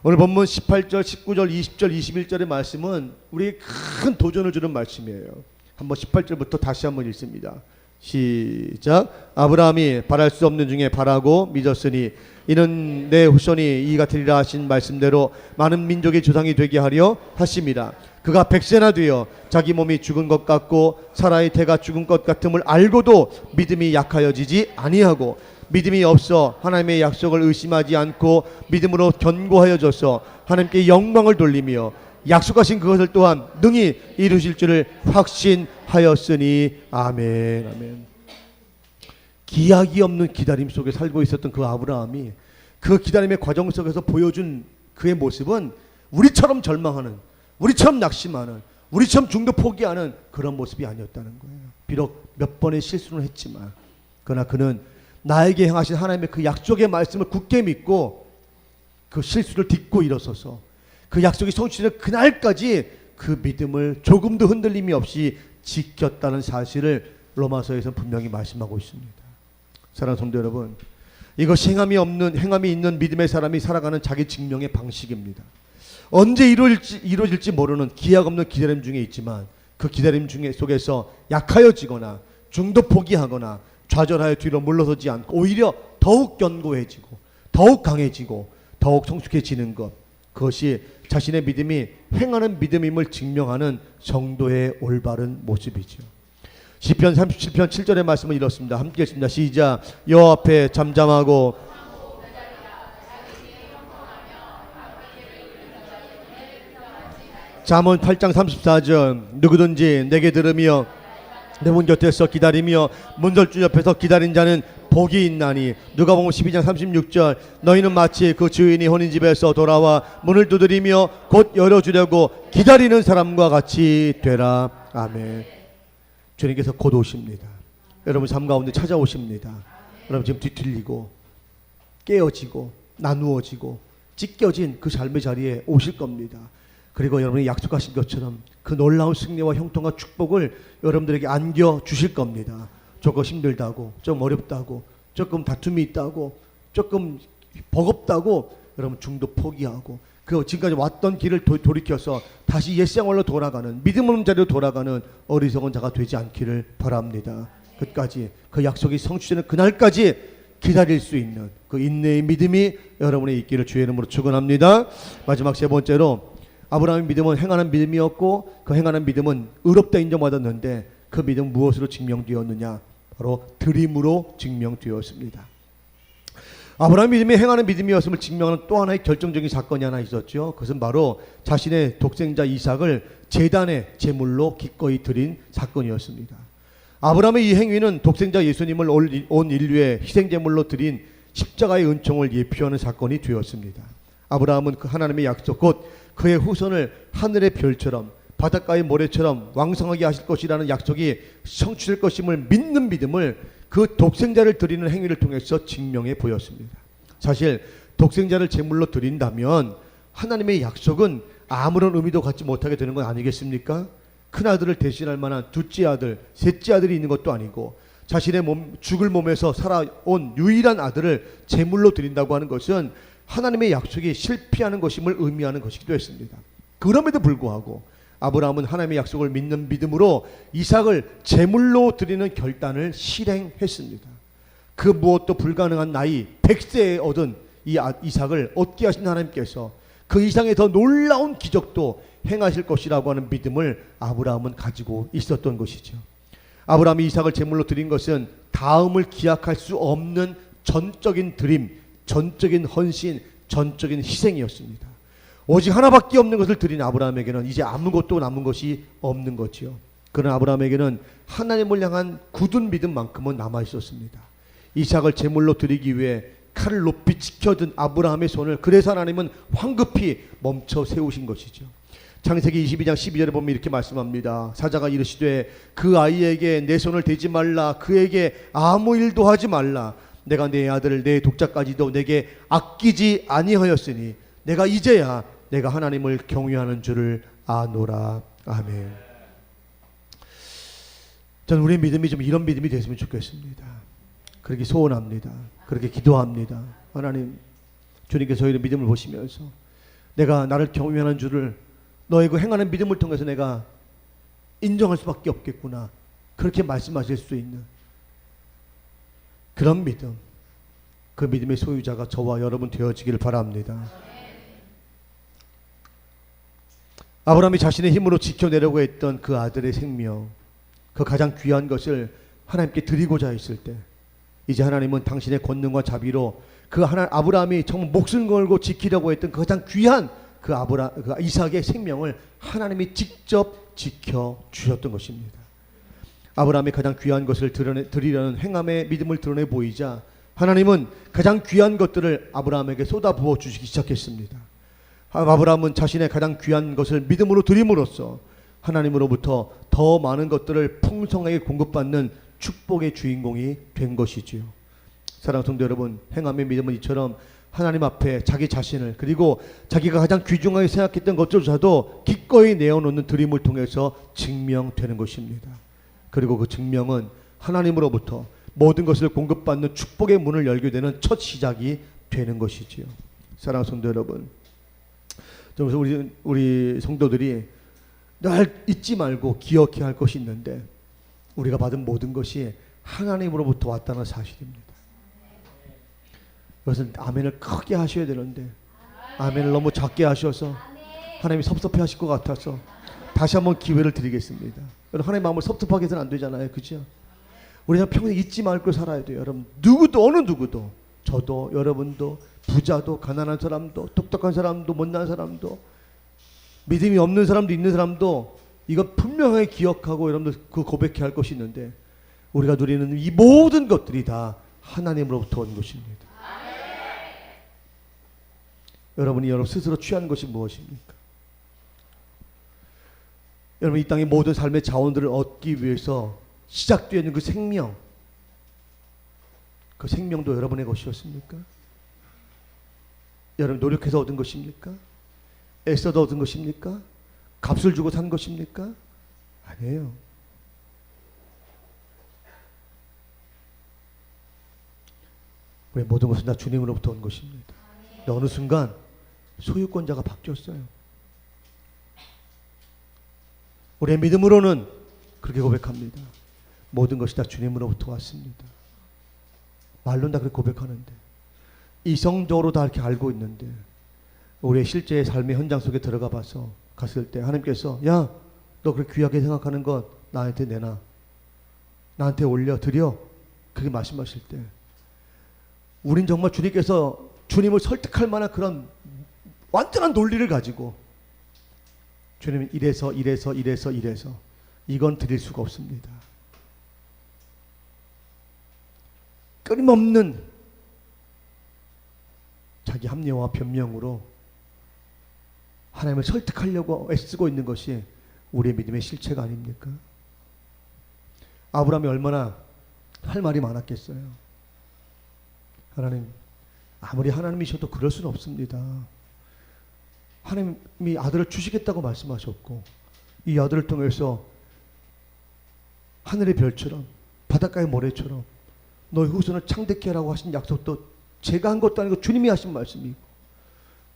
오늘 본문 18절, 19절, 20절, 21절의 말씀은 우리에게 큰 도전을 주는 말씀이에요. 한번 18절부터 다시 한번 읽습니다. 시작. 아브라함이 바랄 수 없는 중에 바라고 믿었으니 이는 내 후손이 이 같으리라 하신 말씀대로 많은 민족의 조상이 되게 하려 하심이라. 그가 100세나 되어 자기 몸이 죽은 것 같고 사라의 태가 죽은 것 같음을 알고도 믿음이 약하여지지 아니하고 믿음이 없어 하나님의 약속을 의심하지 않고 믿음으로 견고하여져서 하나님께 영광을 돌리며 약속하신 그것을 또한 능히 이루실 줄을 확신하였으니 아멘. 아멘. 기약이 없는 기다림 속에 살고 있었던 그 아브라함이 그 기다림의 과정 속에서 보여준 그의 모습은 우리처럼 절망하는, 우리처럼 낙심하는, 우리처럼 중도 포기하는 그런 모습이 아니었다는 거예요. 비록 몇 번의 실수는 했지만 그러나 그는 나에게 행하신 하나님의 그 약속의 말씀을 굳게 믿고 그 실수를 딛고 일어서서 그 약속이 성취되는 그날까지 그 믿음을 조금도 흔들림이 없이 지켰다는 사실을 로마서에서 분명히 말씀하고 있습니다. 사랑하는 성도 여러분, 이것이 행함이 있는 믿음의 사람이 살아가는 자기 증명의 방식입니다. 언제 이루어질지 모르는 기약 없는 기다림 중에 있지만 그 기다림 중에 속에서 약하여지거나 중도 포기하거나 좌절하여 뒤로 물러서지 않고 오히려 더욱 견고해지고 더욱 강해지고 더욱 성숙해지는 것, 그것이 자신의 믿음이 행하는 믿음임을 증명하는 성도의 올바른 모습이죠. 시편 37편 7절의 말씀은 이렇습니다. 함께 읽습니다. 시작. 여호와 앞에 잠잠하고 잠언 8장 34절 누구든지 내게 들으며 내 문 곁에서 기다리며 문설주 옆에서 기다린 자는 복이 있나니. 누가복음 12장 36절 너희는 마치 그 주인이 혼인집에서 돌아와 문을 두드리며 곧 열어주려고 기다리는 사람과 같이 되라. 아멘. 주님께서 곧 오십니다. 여러분 삶 가운데 찾아오십니다. 여러분 지금 뒤틀리고 깨어지고 나누어지고 찢겨진 그 삶의 자리에 오실 겁니다. 그리고 여러분이 약속하신 것처럼 그 놀라운 승리와 형통과 축복을 여러분들에게 안겨주실 겁니다. 조금 힘들다고, 좀 어렵다고, 조금 다툼이 있다고, 조금 버겁다고 여러분 중도 포기하고 그 지금까지 왔던 길을 돌이켜서 다시 옛생활로 돌아가는, 믿음 없는 자리로 돌아가는 어리석은 자가 되지 않기를 바랍니다. 끝까지 그 약속이 성취되는 그날까지 기다릴 수 있는 그 인내의 믿음이 여러분의 있기를 주의 이름으로 축원합니다. 마지막 세 번째로 아브라함의 믿음은 행하는 믿음이었고 그 행하는 믿음은 의롭다 인정받았는데 그 믿음은 무엇으로 증명되었느냐? 바로 드림으로 증명되었습니다. 아브라함의 믿음이 행하는 믿음이었음을 증명하는 또 하나의 결정적인 사건이 하나 있었죠. 그것은 바로 자신의 독생자 이삭을 제단의 제물로 기꺼이 드린 사건이었습니다. 아브라함의 이 행위는 독생자 예수님을 온 인류의 희생제물로 드린 십자가의 은총을 예표하는 사건이 되었습니다. 아브라함은 그 하나님의 약속 곧 그의 후손을 하늘의 별처럼 바닷가의 모래처럼 왕성하게 하실 것이라는 약속이 성취될 것임을 믿는 믿음을 그 독생자를 드리는 행위를 통해서 증명해 보였습니다. 사실 독생자를 제물로 드린다면 하나님의 약속은 아무런 의미도 갖지 못하게 되는 건 아니겠습니까? 큰아들을 대신할 만한 둘째 아들, 셋째 아들이 있는 것도 아니고 자신의 죽을 몸에서 살아온 유일한 아들을 제물로 드린다고 하는 것은 하나님의 약속이 실패하는 것임을 의미하는 것이기도 했습니다. 그럼에도 불구하고 아브라함은 하나님의 약속을 믿는 믿음으로 이삭을 제물로 드리는 결단을 실행했습니다. 그 무엇도 불가능한 나이 100세에 얻은 이 이삭을 얻게 하신 하나님께서 그 이상의 더 놀라운 기적도 행하실 것이라고 하는 믿음을 아브라함은 가지고 있었던 것이죠. 아브라함이 이삭을 제물로 드린 것은 다음을 기약할 수 없는 전적인 드림, 전적인 헌신, 전적인 희생이었습니다. 오직 하나밖에 없는 것을 드린 아브라함에게는 이제 아무것도 남은 것이 없는 거지요. 그런 아브라함에게는 하나님을 향한 굳은 믿음만큼은 남아 있었습니다. 이삭을 제물로 드리기 위해 칼을 높이 지켜든 아브라함의 손을 그래서 하나님은 황급히 멈춰 세우신 것이죠. 창세기 22장 12절에 보면 이렇게 말씀합니다. 사자가 이르시되 그 아이에게 내 손을 대지 말라. 그에게 아무 일도 하지 말라. 내가 내 아들을 내 독자까지도 내게 아끼지 아니하였으니 내가 이제야 내가 하나님을 경외하는 줄을 아노라. 아멘. 저는 우리의 믿음이 좀 이런 믿음이 됐으면 좋겠습니다. 그렇게 소원합니다. 그렇게 기도합니다. 하나님, 주님께서 저희의 믿음을 보시면서 내가 나를 경외하는 줄을 너의 그 행하는 믿음을 통해서 내가 인정할 수밖에 없겠구나. 그렇게 말씀하실 수 있는 그런 믿음, 그 믿음의 소유자가 저와 여러분 되어지기를 바랍니다. 아브라함이 자신의 힘으로 지켜내려고 했던 그 아들의 생명, 그 가장 귀한 것을 하나님께 드리고자 했을 때 이제 하나님은 당신의 권능과 자비로 그 아브라함이 정말 목숨 걸고 지키려고 했던 그 가장 귀한 그 이삭의 생명을 하나님이 직접 지켜주셨던 것입니다. 아브라함이 가장 귀한 것을 드리려는 행함의 믿음을 드러내 보이자 하나님은 가장 귀한 것들을 아브라함에게 쏟아부어 주시기 시작했습니다. 아브라함은 자신의 가장 귀한 것을 믿음으로 드림으로써 하나님으로부터 더 많은 것들을 풍성하게 공급받는 축복의 주인공이 된 것이지요. 사랑하는 성도 여러분, 행함의 믿음은 이처럼 하나님 앞에 자기 자신을 그리고 자기가 가장 귀중하게 생각했던 것조차도 기꺼이 내어놓는 드림을 통해서 증명되는 것입니다. 그리고 그 증명은 하나님으로부터 모든 것을 공급받는 축복의 문을 열게 되는 첫 시작이 되는 것이지요. 사랑하는 성도 여러분, 그래서 우리 성도들이 늘 잊지 말고 기억해야 할 것이 있는데 우리가 받은 모든 것이 하나님으로부터 왔다는 사실입니다. 그것은 아멘을 크게 하셔야 되는데 아멘을 너무 작게 하셔서 하나님이 섭섭해 하실 것 같아서 다시 한번 기회를 드리겠습니다. 여러분, 하나님 마음을 섭섭하게 해서는 안 되잖아요. 그죠? 우리가 평생 잊지 말고 살아야 돼요. 여러분, 누구도 어느 누구도, 저도 여러분도, 부자도 가난한 사람도 똑똑한 사람도 못난 사람도 믿음이 없는 사람도 있는 사람도 이거 분명하게 기억하고 여러분들 그 고백해야 할 것이 있는데 우리가 누리는 이 모든 것들이 다 하나님으로부터 온 것입니다. 여러분이 여러분 스스로 취한 것이 무엇입니까? 여러분, 이 땅의 모든 삶의 자원들을 얻기 위해서 시작되는 그 생명, 그 생명도 여러분의 것이었습니까? 여러분 노력해서 얻은 것입니까? 애써서 얻은 것입니까? 값을 주고 산 것입니까? 아니에요. 우리 모든 것은 다 주님으로부터 온 것입니다. 어느 순간 소유권자가 바뀌었어요. 우리의 믿음으로는 그렇게 고백합니다. 모든 것이 다 주님으로부터 왔습니다. 말로는 다 그렇게 고백하는데 이성적으로 다 이렇게 알고 있는데 우리의 실제의 삶의 현장 속에 들어가 봐서 갔을 때 하나님께서 야, 너 그렇게 귀하게 생각하는 것 나한테 내놔, 나한테 올려 드려, 그렇게 말씀하실 때 우린 정말 주님께서 주님을 설득할 만한 그런 완전한 논리를 가지고 주님은 이래서 이건 드릴 수가 없습니다. 끊임없는 자기 합리화와 변명으로 하나님을 설득하려고 애쓰고 있는 것이 우리의 믿음의 실체가 아닙니까? 아브라함이 얼마나 할 말이 많았겠어요. 하나님, 아무리 하나님이셔도 그럴 수는 없습니다. 하나님이 아들을 주시겠다고 말씀하셨고 이 아들을 통해서 하늘의 별처럼 바닷가의 모래처럼 너의 후손을 창대케 하라고 하신 약속도 제가 한 것도 아니고 주님이 하신 말씀이고,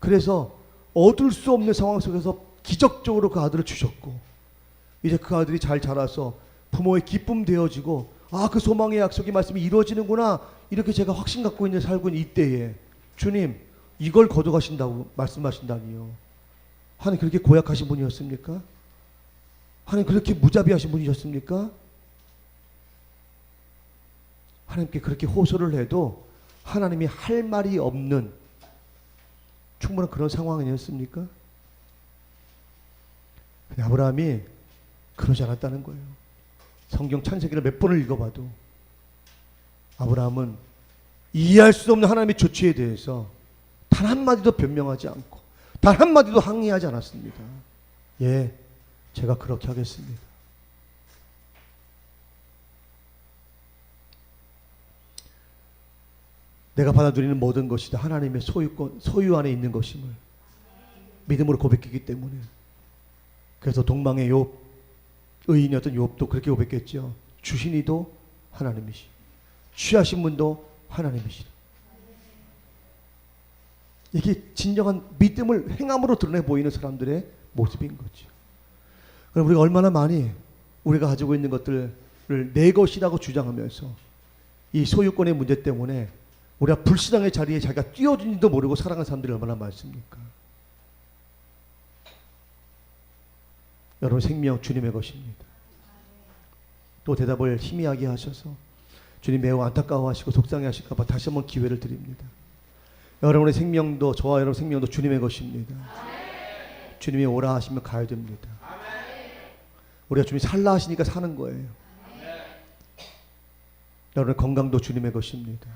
그래서 얻을 수 없는 상황 속에서 기적적으로 그 아들을 주셨고 이제 그 아들이 잘 자라서 부모의 기쁨 되어지고 그 소망의 약속의 말씀이 이루어지는구나, 이렇게 제가 확신 갖고 있는 살고 있는 이때에 주님 이걸 거둬가신다고 말씀하신다니요. 하나님 그렇게 고약하신 분이었습니까? 하나님 그렇게 무자비하신 분이셨습니까? 하나님께 그렇게 호소를 해도 하나님이 할 말이 없는 충분한 그런 상황이었습니까? 근데 아브라함이 그러지 않았다는 거예요. 성경 창세기를 몇 번을 읽어봐도 아브라함은 이해할 수 없는 하나님의 조치에 대해서 단 한마디도 변명하지 않고 단 한마디도 항의하지 않았습니다. 예, 제가 그렇게 하겠습니다. 내가 받아들이는 모든 것이 다 하나님의 소유권, 소유 안에 있는 것임을 믿음으로 고백했기 때문에. 그래서 동방의 욥, 의인이었던 욥도 그렇게 고백했죠. 주신 이도 하나님이시, 취하신 분도 하나님이시라. 이게 진정한 믿음을 행함으로 드러내 보이는 사람들의 모습인 거죠. 그럼 우리가 얼마나 많이 우리가 가지고 있는 것들을 내 것이라고 주장하면서 이 소유권의 문제 때문에 우리가 불신앙의 자리에 자기가 뛰어든지도 모르고 살아가는 사람들이 얼마나 많습니까? 여러분, 생명 주님의 것입니다. 또 대답을 희미하게 하셔서 주님 매우 안타까워하시고 속상해하실까 봐 다시 한번 기회를 드립니다. 여러분의 생명도, 저와 여러분 생명도 주님의 것입니다. 주님이 오라 하시면 가야 됩니다. 우리가 주님이 살라 하시니까 사는 거예요. 여러분의 건강도 주님의 것입니다.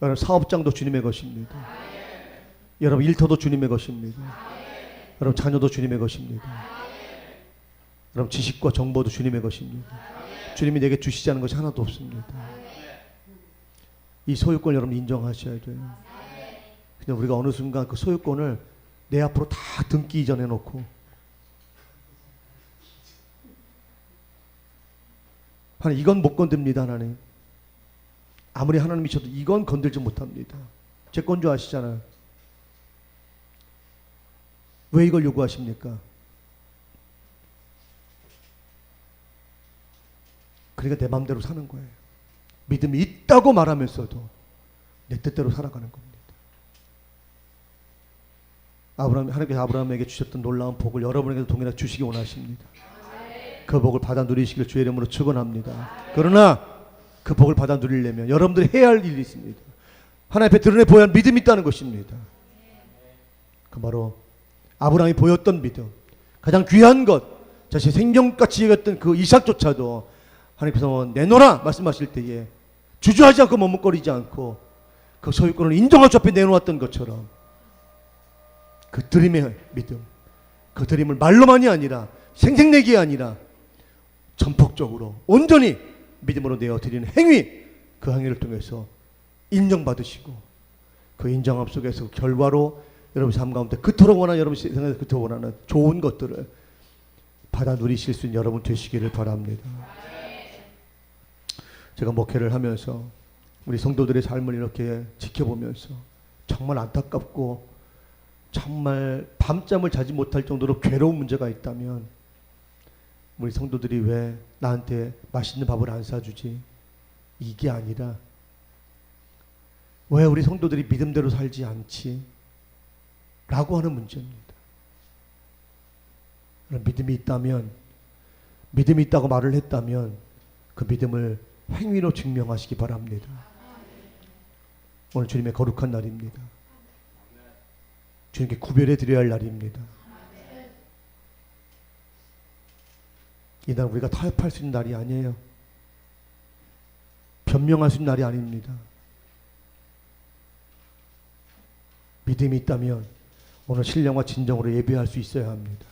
여러분 사업장도 주님의 것입니다. 여러분 일터도 주님의 것입니다. 여러분 자녀도 주님의 것입니다. 여러분 지식과 정보도 주님의 것입니다. 주님이 내게 주시지 않은 것이 하나도 없습니다. 이 소유권 여러분 인정하셔야 돼요. 근데 우리가 어느 순간 그 소유권을 내 앞으로 다 등기 이전해 놓고 하나님 이건 못 건듭니다. 하나님 아무리 하나님이셔도 이건 건들지 못합니다. 제 건 줄 아시잖아요. 왜 이걸 요구하십니까? 그러니까 내 마음대로 사는 거예요. 믿음이 있다고 말하면서도 내 뜻대로 살아가는 겁니다. 하나님께서 아브라함에게 주셨던 놀라운 복을 여러분에게도 동일하게 주시기 원하십니다. 그 복을 받아 누리시길 주의 이름으로 축원합니다. 그러나 그 복을 받아 누리려면 여러분들이 해야 할 일이 있습니다. 하나님 앞에 드러내 보여야 할 믿음이 있다는 것입니다. 그 바로 아브라함이 보였던 믿음, 가장 귀한 것, 자신의 생명같이 여겼던 그 이삭조차도 하나님께서 내놓으라 말씀하실 때에 주저하지 않고 머뭇거리지 않고 그 소유권을 인정할 수 앞에 내놓았던 것처럼 그 드림의 믿음, 그 드림을 말로만이 아니라 생색내기가 아니라 전폭적으로 온전히 믿음으로 내어드리는 행위, 그 행위를 통해서 인정받으시고 그 인정함 속에서 결과로 여러분 삶 가운데 그토록 원하는, 여러분 세상에서 그토록 원하는 좋은 것들을 받아 누리실 수 있는 여러분 되시기를 바랍니다. 제가 목회를 하면서 우리 성도들의 삶을 이렇게 지켜보면서 정말 안타깝고 정말 밤잠을 자지 못할 정도로 괴로운 문제가 있다면 우리 성도들이 왜 나한테 맛있는 밥을 안 사주지? 이게 아니라 왜 우리 성도들이 믿음대로 살지 않지? 라고 하는 문제입니다. 믿음이 있다면, 믿음이 있다고 말을 했다면 그 믿음을 행위로 증명하시기 바랍니다. 오늘 주님의 거룩한 날입니다. 주님께 구별해 드려야 할 날입니다. 이날 우리가 타협할 수 있는 날이 아니에요. 변명할 수 있는 날이 아닙니다. 믿음이 있다면 오늘 신령과 진정으로 예배할 수 있어야 합니다.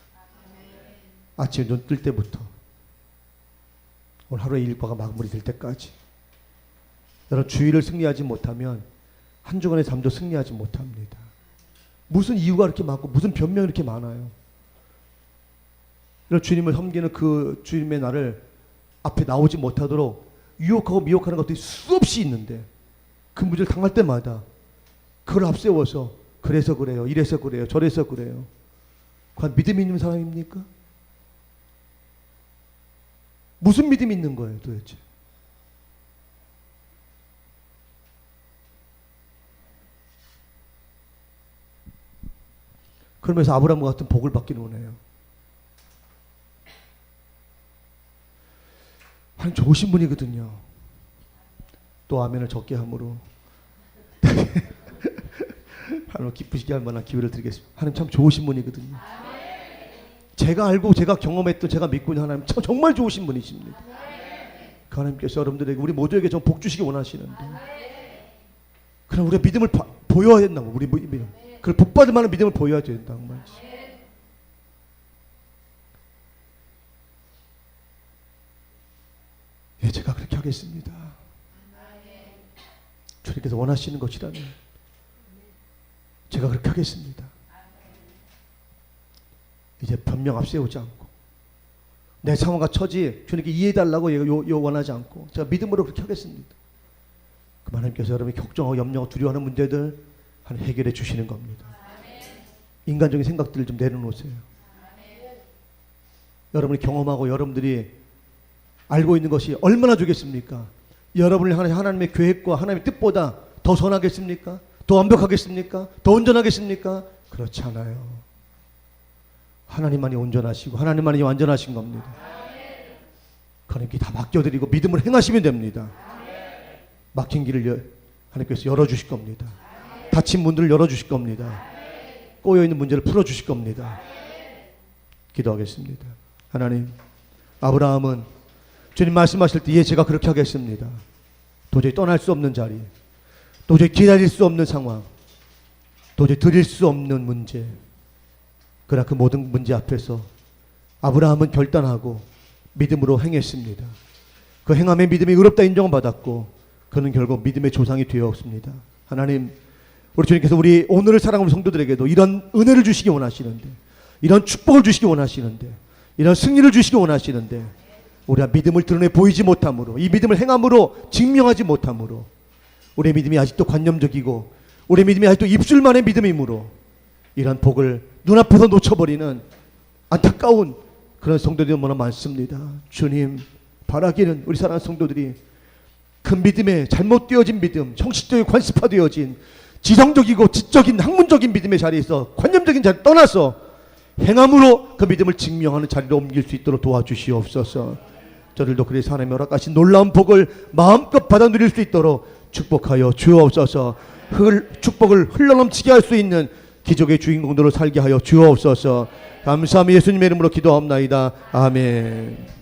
아침에 눈 뜰 때부터 오늘 하루의 일과가 마무리될 때까지. 여러분 주일을 승리하지 못하면 한 주간의 삶도 승리하지 못합니다. 무슨 이유가 이렇게 많고 무슨 변명이 이렇게 많아요. 이런 주님을 섬기는 그 주님의 날을 앞에 나오지 못하도록 유혹하고 미혹하는 것들이 수없이 있는데 그 문제를 당할 때마다 그걸 앞세워서 그래서 그래요, 이래서 그래요, 저래서 그래요. 과연 믿음이 있는 사람입니까? 무슨 믿음이 있는 거예요 도대체? 그러면서 아브라함과 같은 복을 받기는 원해요. 하나님 좋으신 분이거든요. 또 아멘을 적게 함으로 하나님 기쁘시게 할 만한 기회를 드리겠습니다. 하나님 참 좋으신 분이거든요. 제가 알고 제가 경험했던 제가 믿고 있는 하나님 참 정말 좋으신 분이십니다. 그 하나님께서 여러분들에게 우리 모두에게 좀 복 주시기 원하시는데 그럼 우리가 믿음을 보여야 된다고. 우리 믿음. 그걸 복받을 만한 믿음을 보여야 된다고 말이지. 예, 제가 그렇게 하겠습니다. 주님께서 원하시는 것이라면 제가 그렇게 하겠습니다. 이제 변명 앞세우지 않고 내 상황과 처지 주님께 이해해달라고 원하지 않고 제가 믿음으로 그렇게 하겠습니다. 그 하나님께서 여러분이 걱정하고 염려하고 두려워하는 문제들 하나님 해결해 주시는 겁니다. 인간적인 생각들을 좀 내려놓으세요. 여러분이 경험하고 여러분들이 알고 있는 것이 얼마나 좋겠습니까? 여러분을 향한 하나님의 계획과 하나님의 뜻보다 더 선하겠습니까? 더 완벽하겠습니까? 더 온전하겠습니까? 그렇지 않아요. 하나님만이 온전하시고 하나님만이 완전하신 겁니다. 하나님께 다 맡겨드리고 믿음을 행하시면 됩니다. 막힌 길을 하나님께서 열어주실 겁니다. 닫힌 문들을 열어주실 겁니다. 꼬여있는 문제를 풀어주실 겁니다. 기도하겠습니다. 하나님, 아브라함은 주님 말씀하실 때 예, 제가 그렇게 하겠습니다. 도저히 떠날 수 없는 자리, 도저히 기다릴 수 없는 상황, 도저히 드릴 수 없는 문제, 그러나 그 모든 문제 앞에서 아브라함은 결단하고 믿음으로 행했습니다. 그 행함의 믿음이 의롭다 인정을 받았고 그는 결국 믿음의 조상이 되었습니다. 하나님, 우리 주님께서 우리 오늘을 사랑하는 성도들에게도 이런 은혜를 주시기 원하시는데, 이런 축복을 주시기 원하시는데, 이런 승리를 주시기 원하시는데, 우리가 믿음을 드러내 보이지 못함으로, 이 믿음을 행함으로 증명하지 못함으로, 우리의 믿음이 아직도 관념적이고 우리의 믿음이 아직도 입술만의 믿음이므로 이런 복을 눈앞에서 놓쳐버리는 안타까운 그런 성도들이 너무나 많습니다. 주님, 바라기는 우리 사랑하는 성도들이 그 믿음에 잘못되어진 믿음, 형식적이고 관습화되어진 지성적이고 지적인 학문적인 믿음의 자리에서 관념적인 자리를 떠나서 행함으로 그 믿음을 증명하는 자리로 옮길 수 있도록 도와주시옵소서. 저들도 그래서 하나님의 허락하신 놀라운 복을 마음껏 받아 누릴 수 있도록 축복하여 주옵소서. 축복을 흘러넘치게 할 수 있는 기적의 주인공들로 살게 하여 주옵소서. 감사하며 예수님의 이름으로 기도하옵나이다. 아멘.